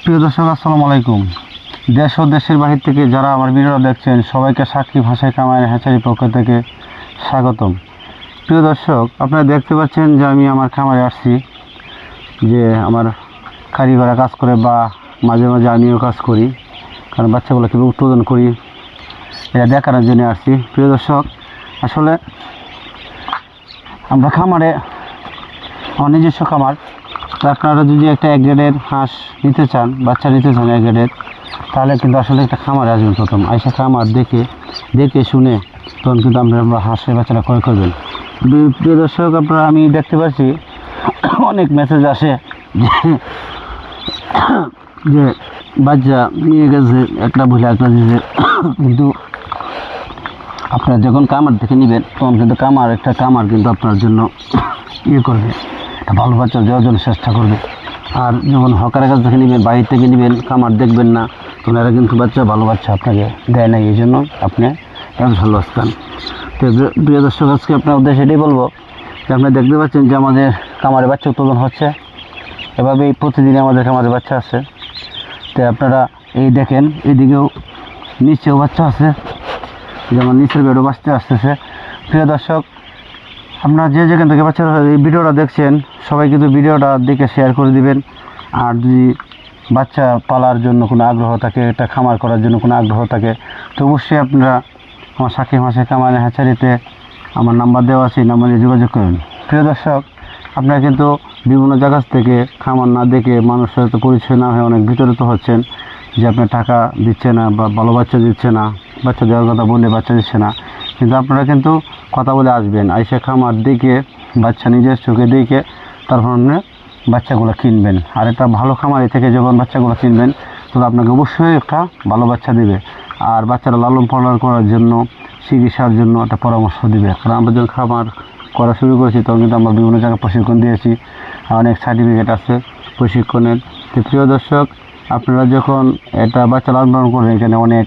প্রিয় দর্শক, আসসালামু আলাইকুম। দেশ ও দেশের বাহির থেকে যারা আমার ভিডিওটা দেখছেন সবাইকে সাক্ষী ভাষায় কামাই হ্যাচারির পক্ষ থেকে স্বাগতম। প্রিয় দর্শক, আপনারা দেখতে পাচ্ছেন যে আমি আমার খামারে আসছি, যে আমার কারিগররা কাজ করে বা মাঝে মাঝে আমিও কাজ করি, কারণ বাচ্চাগুলো কীভাবে উৎপাদন করি এটা দেখানোর জন্য আসছি। প্রিয় দর্শক, আসলে আমরা খামারে আমার নিজস্ব খামার, আপনারা যদি একটা এক গ্রেডের হাঁস নিতে চান, বাচ্চা নিতে চান এক গ্রেডের, তাহলে কিন্তু আসলে একটা খামারে আসবেন। প্রথম আইসা খামার দেখে শুনে তখন কিন্তু আপনারা হাঁসের বাচ্চারা ক্রয় করবেন। প্রিয় দর্শক, আপনারা আমি দেখতে পাচ্ছি অনেক মেসেজ আসে যে বাচ্চা নিয়ে গেছে, একটা ভুলে একটা দিয়েছে, কিন্তু আপনারা যখন কামার থেকে নেবেন তখন কিন্তু কামার কিন্তু আপনার জন্য করবে, একটা ভালো বাচ্চা দেওয়ার জন্য চেষ্টা করবে। আর যখন হকারের কাছ থেকে নেবেন, বাইরে থেকে নেবেন, কামার দেখবেন না, তখন এরা কিন্তু ভালো বাচ্চা আপনাকে দেয় না। এই জন্য আপনি ভালো আসতেন। তো প্রিয় দর্শক, আজকে আপনার উদ্দেশ্যে এটাই বলবো যে আপনারা দেখতে পাচ্ছেন যে আমাদের কামারে বাচ্চা উৎপাদন হচ্ছে, এভাবেই প্রতিদিন আমাদের কামারে বাচ্চা আছে। তো আপনারা এই দেখেন, এইদিকেও নিচেও বাচ্চা আছে, যেমন নিচের বেডও বাচ্চা আসতেছে। প্রিয় দর্শক, আপনারা যে যেখান থেকে বাচ্চা এই ভিডিওটা দেখছেন সবাই কিন্তু ভিডিওটা দেখে শেয়ার করে দিবেন। আর যদি বাচ্চা পালার জন্য কোনো আগ্রহ থাকে, এটা খামার করার জন্য কোনো আগ্রহ থাকে, তো অবশ্যই আপনারা আমার সাক্ষী ভাষায় কামাই হ্যাচারিতে আমার নাম্বার দেওয়া আছে, এই নাম্বারে যোগাযোগ করুন। প্রিয় দর্শক, আপনারা কিন্তু বিভিন্ন জায়গা থেকে খামার না দেখে মানুষের সাথে পরিচয় না হয়ে অনেক বিতরিত হচ্ছেন যে আপনার টাকা দিচ্ছে না বা ভালো বাচ্চা দিচ্ছে না, বাচ্চা দেওয়ার কথা বলে বাচ্চা দিচ্ছে না। কিন্তু আপনারা কিন্তু কথা বলে আসবেন, আইসা খামার দেখে বাচ্চা নিজের চোখে দেখে তারপর আপনি বাচ্চাগুলো কিনবেন। আর একটা ভালো খামারি থেকে যখন বাচ্চাগুলো কিনবেন তাহলে আপনাকে অবশ্যই একটা ভালো বাচ্চা দেবে, আর বাচ্চারা লালন পালন করার জন্য, চিকিৎসার জন্য একটা পরামর্শ দেবে। কারণ আমরা যখন খামার করা শুরু করেছি তখন কিন্তু আমরা বিভিন্ন জায়গায় প্রশিক্ষণ দিয়েছি, অনেক সার্টিফিকেট আছে প্রশিক্ষণের। তো প্রিয় দর্শক, আপনারা যখন এটা বাচ্চা লালন পালন করেন, এখানে অনেক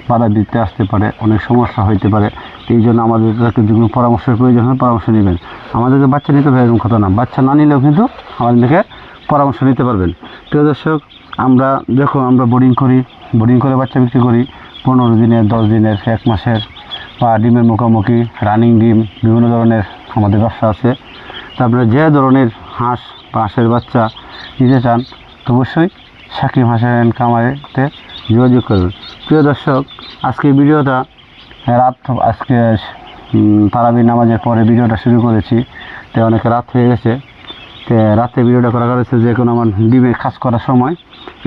বাধা দিতে আসতে পারে, অনেক সমস্যা হইতে পারে। এই জন্য আমাদের যেগুলো পরামর্শের প্রয়োজন হয় পরামর্শ নেবেন। আমাদেরকে বাচ্চা নিতে হবে এরকম কথা না, বাচ্চা না নিলেও কিন্তু আমাদেরকে পরামর্শ নিতে পারবেন। প্রিয় দর্শক, আমরা বোর্ডিং করে বাচ্চা বিক্রি করি 15 দিনের, 10 দিনের, 1 মাসের, বা ডিমের মুখোমুখি, রানিং ডিম, বিভিন্ন ধরনের আমাদের ব্যবসা আছে। তারপরে যে ধরনের হাঁস বা হাঁসের বাচ্চা নিতে চান তো অবশ্যই সাক্ষী ভাষা কামাইতে যোগাযোগ করবেন। প্রিয় দর্শক, আজকের ভিডিওটা আজকে তারাবির নামাজের পরে ভিডিওটা শুরু করেছি, তো অনেক রাত হয়ে গেছে। তো রাতে ভিডিওটা করা হয়েছে যে এখন আমার ডিমে কাজ করার সময়,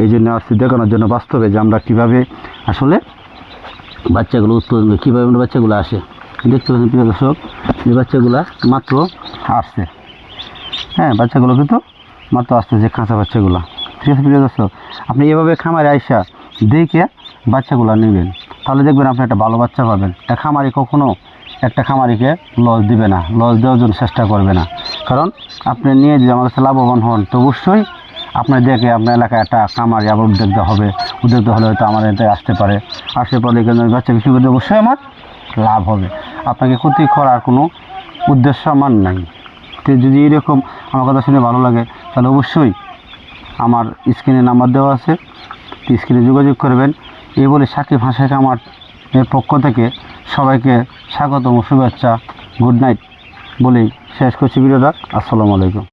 এই জন্য আসছি দেখানোর জন্য বাস্তবে যে আমরা কীভাবে আসলে বাচ্চাগুলো উৎপাদন করি, কীভাবে আমরা বাচ্চাগুলো আসে। দেখতে পাচ্ছেন প্রিয় দর্শক, এই বাচ্চাগুলো মাত্র আসছে, হ্যাঁ বাচ্চাগুলো কিন্তু মাত্র আসতেছে, কাঁচা বাচ্চাগুলো। ঠিক আছে প্রিয় দর্শক, আপনি এভাবে খামারে আইসা দেখে বাচ্চাগুলো নেবেন, তাহলে দেখবেন আপনি একটা ভালো বাচ্চা পাবেন। খামারি কখনও একটা খামারিকে লস দিবে না, লস দেওয়ার জন্য চেষ্টা করবে না। কারণ আপনি নিয়ে যদি আমার কাছে লাভবান হন তো অবশ্যই আপনার দেখে আপনার এলাকায় একটা খামারি আবার উদ্যোক্তা হলে হয়তো আমার এতে আসতে পারে এখানে বাচ্চা বিক্রি করতে অবশ্যই আমার লাভ হবে। আপনাকে ক্ষতি করার কোনো উদ্দেশ্য আমার নাই। তো যদি এরকম আমার কথা শুনে ভালো লাগে তাহলে অবশ্যই আমার স্ক্রিনে নাম্বার দেওয়া আছে, স্ক্রিনে যোগাযোগ করবেন। এই বলে সাক্ষী ভাষায় আমার পক্ষ থেকে সবাইকে স্বাগতম, শুভেচ্ছা, গুড নাইট বলেই শেষ করছি ভিডিওটা। আসসালামু আলাইকুম।